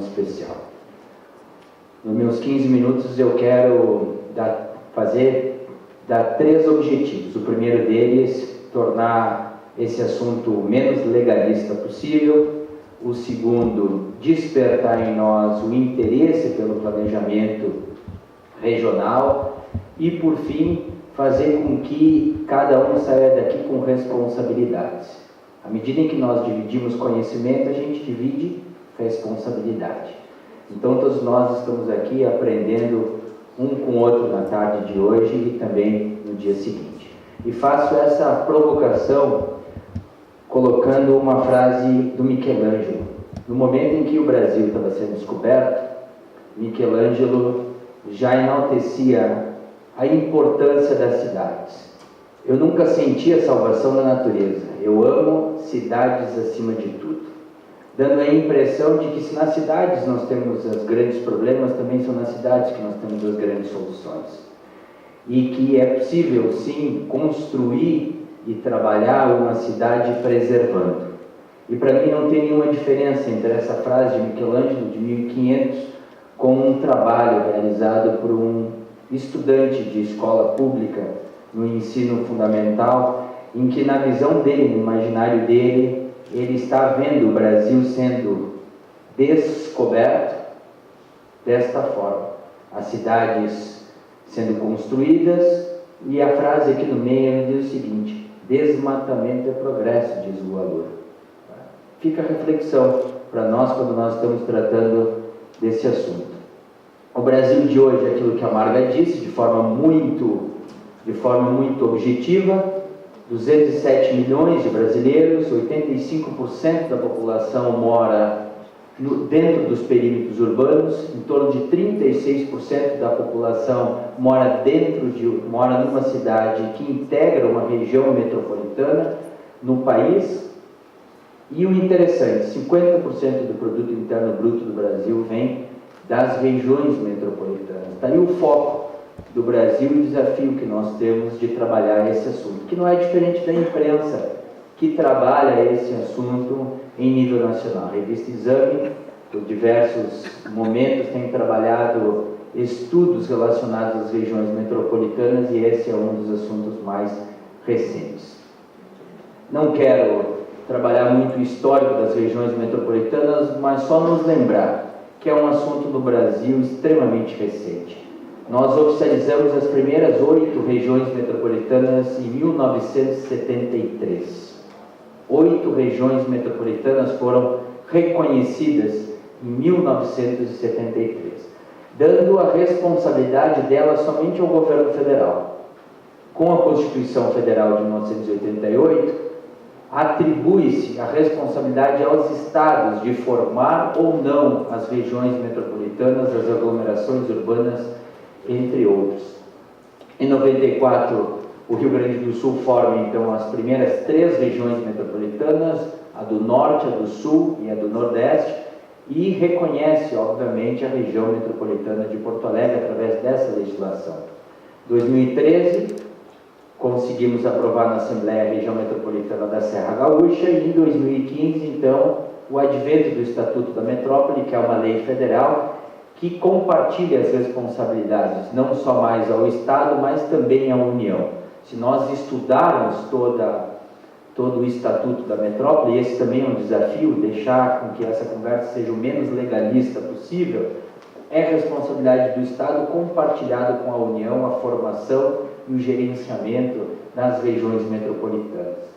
especial. Nos meus 15 minutos eu quero dar 3 objetivos. O primeiro deles, tornar esse assunto o menos legalista possível. O segundo, despertar em nós o interesse pelo planejamento regional. E, por fim, fazer com que cada um saia daqui com responsabilidades. À medida em que nós dividimos conhecimento, a gente divide responsabilidade. Então, todos nós estamos aqui aprendendo um com o outro na tarde de hoje e também no dia seguinte. E faço essa provocação colocando uma frase do Michelangelo. No momento em que o Brasil estava sendo descoberto, Michelangelo já enaltecia a importância das cidades. Eu nunca senti a salvação da natureza. Eu amo cidades acima de tudo. Dando a impressão de que se nas cidades nós temos os grandes problemas, também são nas cidades que nós temos as grandes soluções. E que é possível, sim, construir e trabalhar uma cidade preservando. E para mim não tem nenhuma diferença entre essa frase de Michelangelo, de 1500, com um trabalho realizado por um estudante de escola pública no ensino fundamental, em que na visão dele, no imaginário dele, ele está vendo o Brasil sendo descoberto desta forma. As cidades sendo construídas, e a frase aqui no meio diz o seguinte: desmatamento é progresso, diz o Alur. Fica a reflexão para nós quando nós estamos tratando desse assunto. O Brasil de hoje, aquilo que a Marga disse, de forma muito objetiva, 207 milhões de brasileiros, 85% da população mora dentro dos perímetros urbanos, em torno de 36% da população mora numa cidade que integra uma região metropolitana no país. E o interessante, 50% do produto interno bruto do Brasil vem das regiões metropolitanas. Está aí o foco do Brasil e o desafio que nós temos de trabalhar esse assunto, que não é diferente da imprensa, que trabalha esse assunto em nível nacional. A revista Exame, por diversos momentos, tem trabalhado estudos relacionados às regiões metropolitanas e esse é um dos assuntos mais recentes. Não quero trabalhar muito o histórico das regiões metropolitanas, mas só nos lembrar que é um assunto no Brasil extremamente recente. Nós oficializamos as primeiras 8 regiões metropolitanas em 1973. 8 regiões metropolitanas foram reconhecidas em 1973, dando a responsabilidade delas somente ao governo federal. Com a Constituição Federal de 1988, atribui-se a responsabilidade aos estados de formar ou não as regiões metropolitanas, as aglomerações urbanas, entre outros. Em 94, o Rio Grande do Sul forma, então, as primeiras 3 regiões metropolitanas, a do Norte, a do Sul e a do Nordeste, e reconhece, obviamente, a região metropolitana de Porto Alegre através dessa legislação. Em 2013, conseguimos aprovar na Assembleia a região metropolitana da Serra Gaúcha e em 2015, então, o advento do Estatuto da Metrópole, que é uma lei federal que compartilha as responsabilidades, não só mais ao Estado, mas também à União. Se nós estudarmos todo o Estatuto da Metrópole, e esse também é um desafio, deixar com que essa conversa seja o menos legalista possível, é responsabilidade do Estado compartilhado com a União a formação e o gerenciamento das regiões metropolitanas.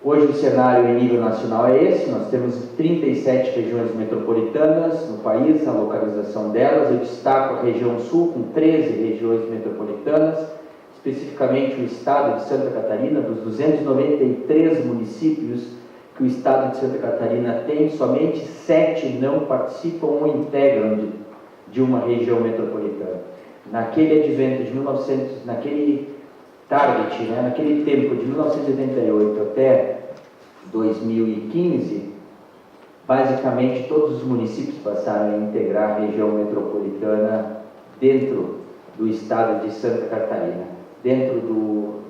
Hoje o cenário em nível nacional é esse, nós temos 37 regiões metropolitanas no país, a localização delas. Eu destaco a região sul com 13 regiões metropolitanas, especificamente o estado de Santa Catarina. Dos 293 municípios que o estado de Santa Catarina tem, somente 7 não participam ou integram de uma região metropolitana. Naquele advento de naquele tempo de 1988 até 2015, basicamente todos os municípios passaram a integrar a região metropolitana dentro do estado de Santa Catarina. Dentro do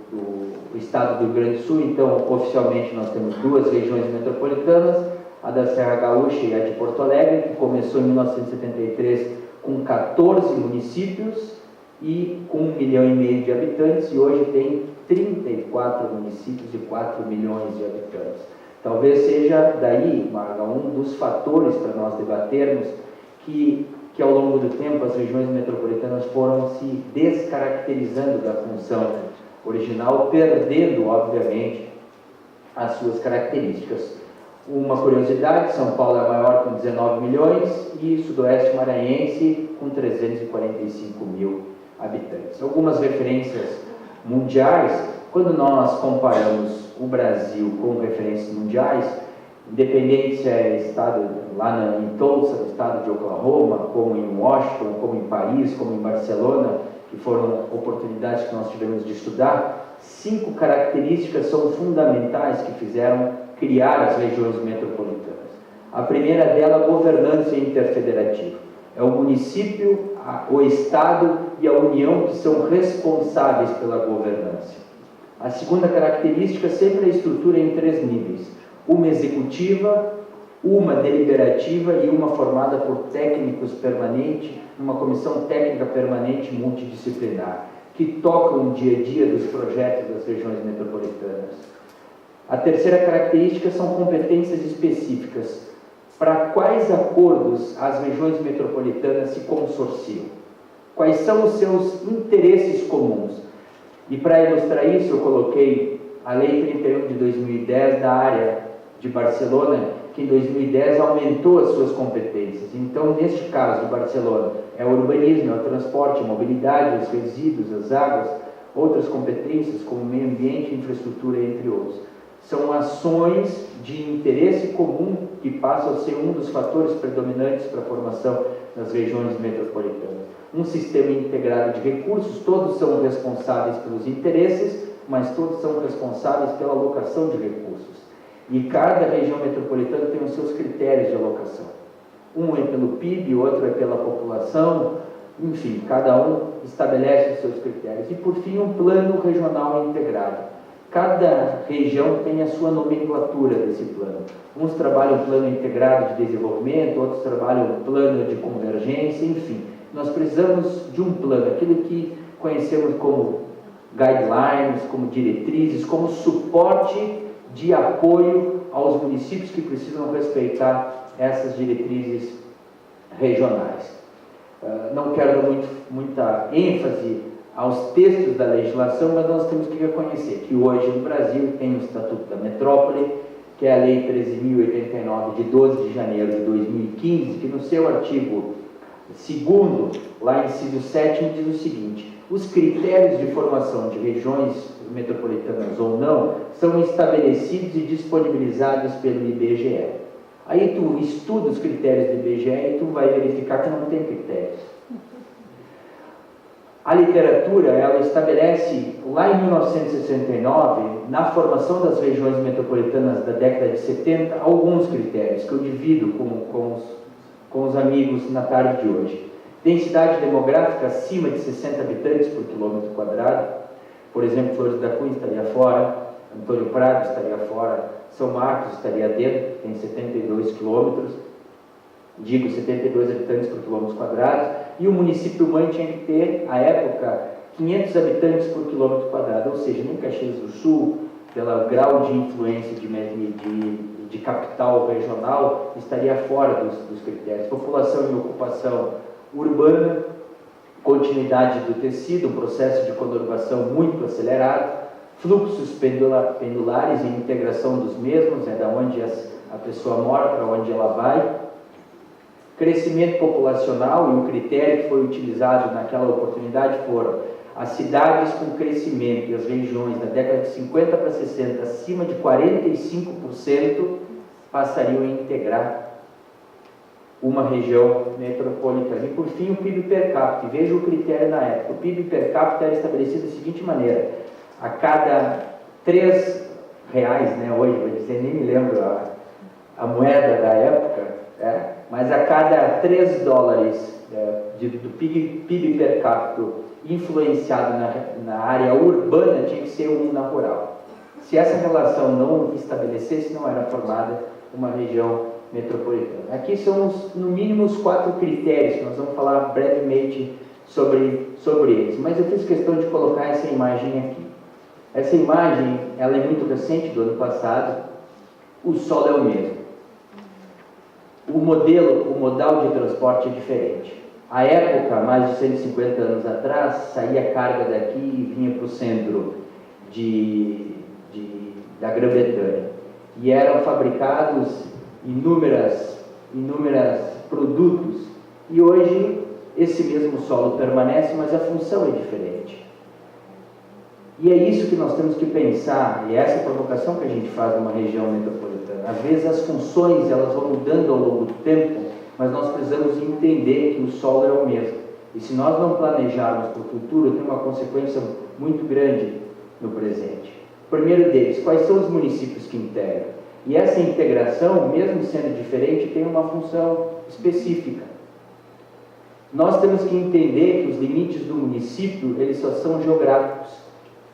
estado do Rio Grande do Sul, então, oficialmente nós temos 2 regiões metropolitanas, a da Serra Gaúcha e a de Porto Alegre, que começou em 1973 com 14 municípios e com 1,5 milhão de habitantes, e hoje tem 34 municípios e 4 milhões de habitantes. Talvez seja daí, Marga, um dos fatores para nós debatermos que ao longo do tempo as regiões metropolitanas foram se descaracterizando da função original, perdendo, obviamente, as suas características. Uma curiosidade: São Paulo é a maior com 19 milhões e Sudoeste Maranhense com 345 mil habitantes. Algumas referências mundiais: quando nós comparamos o Brasil com referências mundiais, independente se é estado lá em Tulsa, no estado de Oklahoma, como em Washington, como em Paris, como em Barcelona, que foram oportunidades que nós tivemos de estudar, 5 características são fundamentais que fizeram criar as regiões metropolitanas. A primeira dela, governança interfederativa. É o município, o estado e a União que são responsáveis pela governança. A segunda característica, sempre a estrutura em 3 níveis: uma executiva, uma deliberativa e uma formada por técnicos permanentes, uma comissão técnica permanente multidisciplinar, que tocam o dia a dia dos projetos das regiões metropolitanas. A terceira característica são competências específicas. Para quais acordos as regiões metropolitanas se consorciam? Quais são os seus interesses comuns? E para ilustrar isso, eu coloquei a Lei 31 de 2010 da área de Barcelona, que em 2010 aumentou as suas competências. Então, neste caso de Barcelona, é o urbanismo, é o transporte, a mobilidade, os resíduos, as águas, outras competências como meio ambiente, infraestrutura, entre outros. São ações de interesse comum que passam a ser um dos fatores predominantes para a formação das regiões metropolitanas. Um sistema integrado de recursos, todos são responsáveis pelos interesses, mas todos são responsáveis pela alocação de recursos. E cada região metropolitana tem os seus critérios de alocação. Um é pelo PIB, outro é pela população, enfim, cada um estabelece os seus critérios. E, por fim, um plano regional integrado. Cada região tem a sua nomenclatura desse plano. Uns trabalham plano integrado de desenvolvimento, outros trabalham plano de convergência, enfim. Nós precisamos de um plano, aquilo que conhecemos como guidelines, como diretrizes, como suporte de apoio aos municípios que precisam respeitar essas diretrizes regionais. Não quero dar muita ênfase aos textos da legislação, mas nós temos que reconhecer que hoje no Brasil tem o Estatuto da Metrópole, que é a Lei 13.089, de 12 de janeiro de 2015, que no seu artigo 2º, lá inciso 7º, diz o seguinte: os critérios de formação de regiões metropolitanas ou não são estabelecidos e disponibilizados pelo IBGE. Aí tu estuda os critérios do IBGE e tu vai verificar que não tem critérios. A literatura, ela estabelece, lá em 1969, na formação das regiões metropolitanas da década de 70, alguns critérios que eu divido com os amigos na tarde de hoje. Densidade demográfica acima de 60 habitantes por quilômetro quadrado. Por exemplo, Flores da Cunha estaria fora, Antônio Prado estaria fora, São Marcos estaria dentro, tem 72 quilômetros, digo 72 habitantes por quilômetro quadrado, e o município mãe tinha que ter, à época, 500 habitantes por quilômetro quadrado, ou seja, nem Caxias do Sul, pelo grau de influência de capital regional, estaria fora dos critérios. População e ocupação urbana, continuidade do tecido, um processo de conurbação muito acelerado, fluxos pendulares e integração dos mesmos, da onde a pessoa mora para onde ela vai, crescimento populacional, e o critério que foi utilizado naquela oportunidade foram as cidades com crescimento e as regiões da década de 50 para 60 acima de 45% passariam a integrar uma região metropolitana. E por fim, o PIB per capita. Veja o critério na época. O PIB per capita era estabelecido da seguinte maneira: a cada R$3, hoje, vou dizer, nem me lembro a moeda da época, mas a cada $3 do PIB per capita influenciado na área urbana, tinha que ser um na rural. Se essa relação não estabelecesse, não era formada uma região metropolitana. Aqui são, no mínimo, os 4 critérios, que nós vamos falar brevemente sobre eles. Mas eu fiz questão de colocar essa imagem aqui. Essa imagem, ela é muito recente, do ano passado. O solo é o mesmo. O modal de transporte é diferente. À época, mais de 150 anos atrás, saía carga daqui e vinha para o centro da Grã-Bretanha. E eram fabricados inúmeros produtos. E hoje, esse mesmo solo permanece, mas a função é diferente. E é isso que nós temos que pensar, e é essa provocação que a gente faz numa região metropolitana. Às vezes as funções elas vão mudando ao longo do tempo, mas nós precisamos entender que o solo é o mesmo. E se nós não planejarmos para o futuro, tem uma consequência muito grande no presente. O primeiro deles, quais são os municípios que integram? E essa integração, mesmo sendo diferente, tem uma função específica. Nós temos que entender que os limites do município, eles só são geográficos,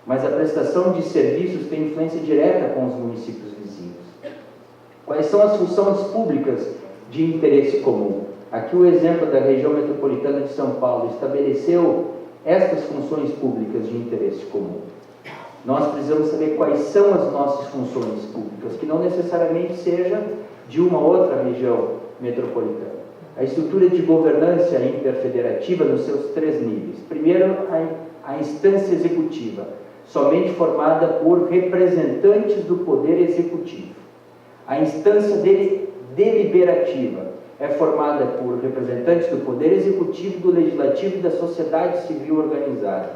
mas a prestação de serviços tem influência direta com os municípios vizinhos. Quais são as funções públicas de interesse comum? Aqui o exemplo da região metropolitana de São Paulo estabeleceu estas funções públicas de interesse comum. Nós precisamos saber quais são as nossas funções públicas, que não necessariamente seja de uma outra região metropolitana. A estrutura de governança interfederativa nos seus 3 níveis. Primeiro, a instância executiva, somente formada por representantes do poder executivo. A instância deliberativa é formada por representantes do poder executivo, do legislativo e da sociedade civil organizada.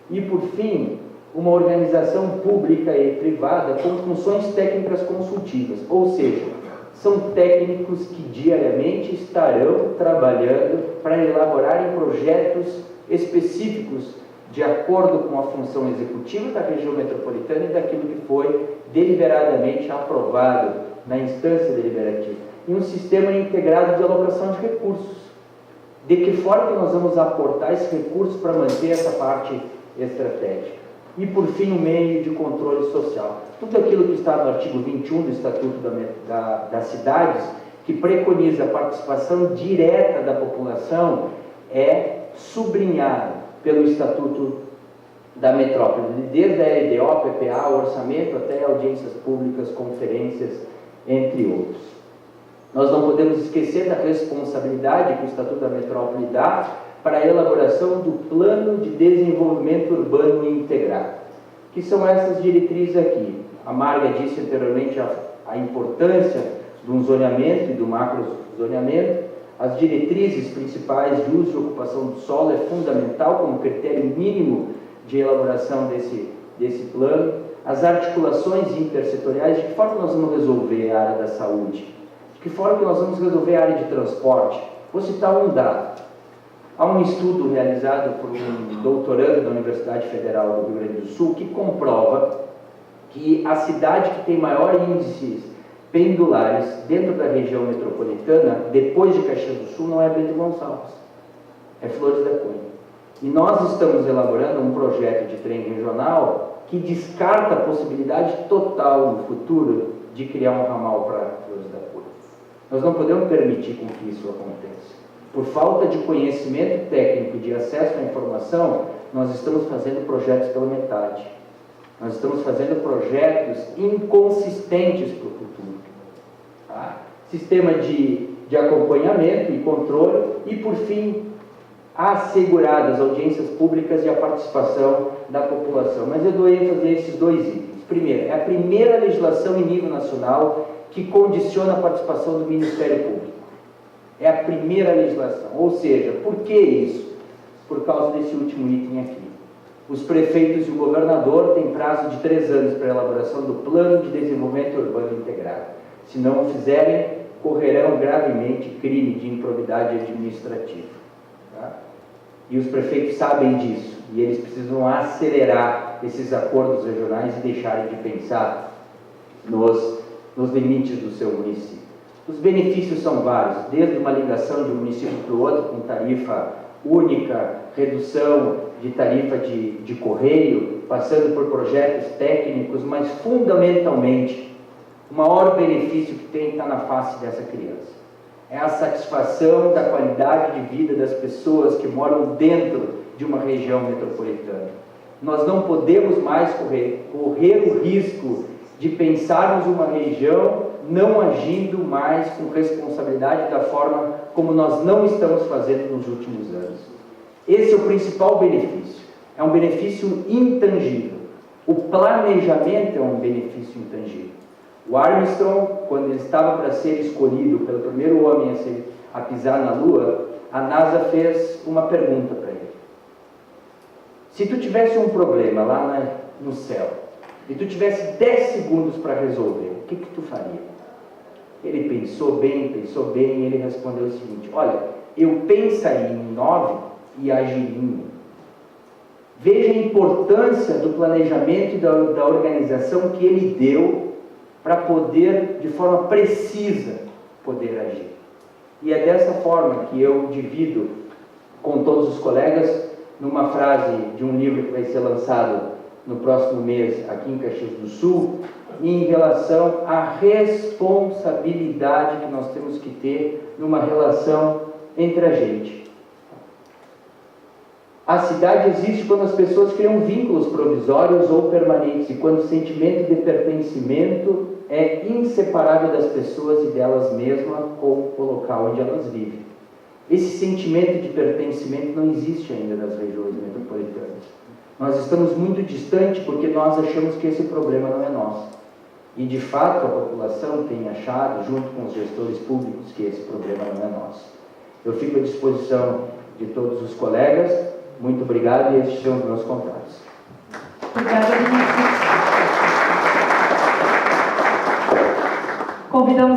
E, por fim, uma organização pública e privada com funções técnicas consultivas, ou seja, são técnicos que diariamente estarão trabalhando para elaborarem projetos específicos de acordo com a função executiva da região metropolitana e daquilo que foi deliberadamente aprovado na instância deliberativa. E um sistema integrado de alocação de recursos. De que forma que nós vamos aportar esses recursos para manter essa parte estratégica? E, por fim, o meio de controle social. Tudo aquilo que está no artigo 21 do Estatuto das Cidades, que preconiza a participação direta da população, é sublinhado pelo Estatuto da Metrópole, desde a LDO, PPA, orçamento, até audiências públicas, conferências, entre outros. Nós não podemos esquecer da responsabilidade que o Estatuto da Metrópole dá para a elaboração do Plano de Desenvolvimento Urbano Integrado, que são essas diretrizes aqui. A Marga disse anteriormente a importância do zoneamento e do macrozoneamento. As diretrizes principais de uso e ocupação do solo é fundamental como critério mínimo de elaboração desse plano. As articulações intersetoriais, de que forma nós vamos resolver a área da saúde? De que forma que nós vamos resolver a área de transporte? Vou citar um dado. Há um estudo realizado por um doutorando da Universidade Federal do Rio Grande do Sul que comprova que a cidade que tem maior índice pendulares dentro da região metropolitana, depois de Caxias do Sul, não é Bento Gonçalves, é Flores da Cunha. E nós estamos elaborando um projeto de trem regional que descarta a possibilidade total no futuro de criar um ramal para Flores da Cunha. Nós não podemos permitir com que isso aconteça. Por falta de conhecimento técnico e de acesso à informação, nós estamos fazendo projetos pela metade. Nós estamos fazendo projetos inconsistentes para o futuro. Tá? Sistema de acompanhamento e controle e, por fim, asseguradas audiências públicas e a participação da população. Mas eu dou ênfase a esses 2 itens. Primeiro, é a primeira legislação em nível nacional que condiciona a participação do Ministério Público. É a primeira legislação. Ou seja, por que isso? Por causa desse último item aqui. Os prefeitos e o governador têm prazo de 3 anos para a elaboração do Plano de Desenvolvimento Urbano Integrado. Se não o fizerem, correrão gravemente crime de improbidade administrativa. Tá? E os prefeitos sabem disso. E eles precisam acelerar esses acordos regionais e deixarem de pensar nos limites do seu município. Os benefícios são vários, desde uma ligação de um município para o outro com tarifa única, redução de tarifa de correio, passando por projetos técnicos, mas fundamentalmente o maior benefício que tem está na face dessa criança. É a satisfação da qualidade de vida das pessoas que moram dentro de uma região metropolitana. Nós não podemos mais correr o risco de pensarmos uma região não agindo mais com responsabilidade da forma como nós não estamos fazendo nos últimos anos. Esse é o principal benefício. É um benefício intangível. O planejamento é um benefício intangível. O Armstrong, quando ele estava para ser escolhido pelo primeiro homem a pisar na Lua, a NASA fez uma pergunta para ele. Se tu tivesse um problema lá no céu, e tu tivesse 10 segundos para resolver, o que tu faria? Ele pensou bem, e ele respondeu o seguinte: olha, eu pensaria em 9 e agiria em 1. Veja a importância do planejamento e da organização que ele deu para poder, de forma precisa, poder agir. E é dessa forma que eu divido com todos os colegas numa frase de um livro que vai ser lançado no próximo mês aqui em Caxias do Sul, em relação à responsabilidade que nós temos que ter numa relação entre a gente. A cidade existe quando as pessoas criam vínculos provisórios ou permanentes, e quando o sentimento de pertencimento é inseparável das pessoas e delas mesmas com o local onde elas vivem. Esse sentimento de pertencimento não existe ainda nas regiões metropolitanas. Nós estamos muito distantes porque nós achamos que esse problema não é nosso. E, de fato, a população tem achado, junto com os gestores públicos, que esse problema não é nosso. Eu fico à disposição de todos os colegas. Muito obrigado e estes são os meus contatos. Obrigada, Vinícius. Convidamos